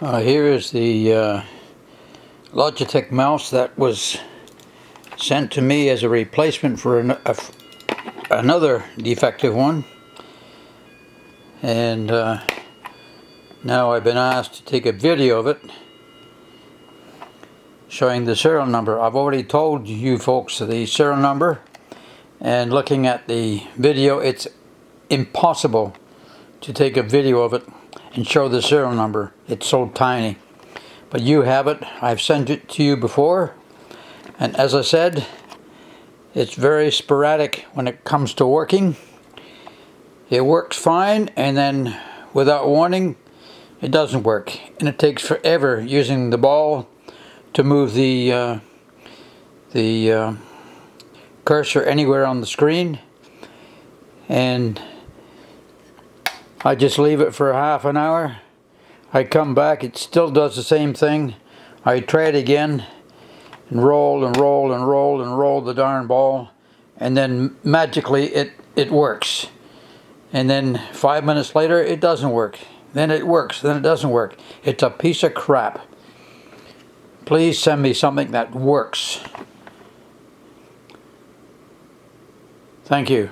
Here is the Logitech mouse that was sent to me as a replacement for another defective one, and now I've been asked to take a video of it showing the serial number. I've already told you folks the serial number, and looking at the video, it's impossible to take a video of it and show the serial number. It's so tiny. But you have it. I've sent it to you before, and as I said, it's very sporadic when it comes to working. It works fine, and then without warning it doesn't work, and it takes forever using the ball to move the cursor anywhere on the screen, and I just leave it for half an hour. I come back, it still does the same thing. I try it again and roll and roll and roll and roll the darn ball, and then magically it works. And then 5 minutes later it doesn't work. Then it works, then it doesn't work. It's a piece of crap. Please send me something that works. Thank you.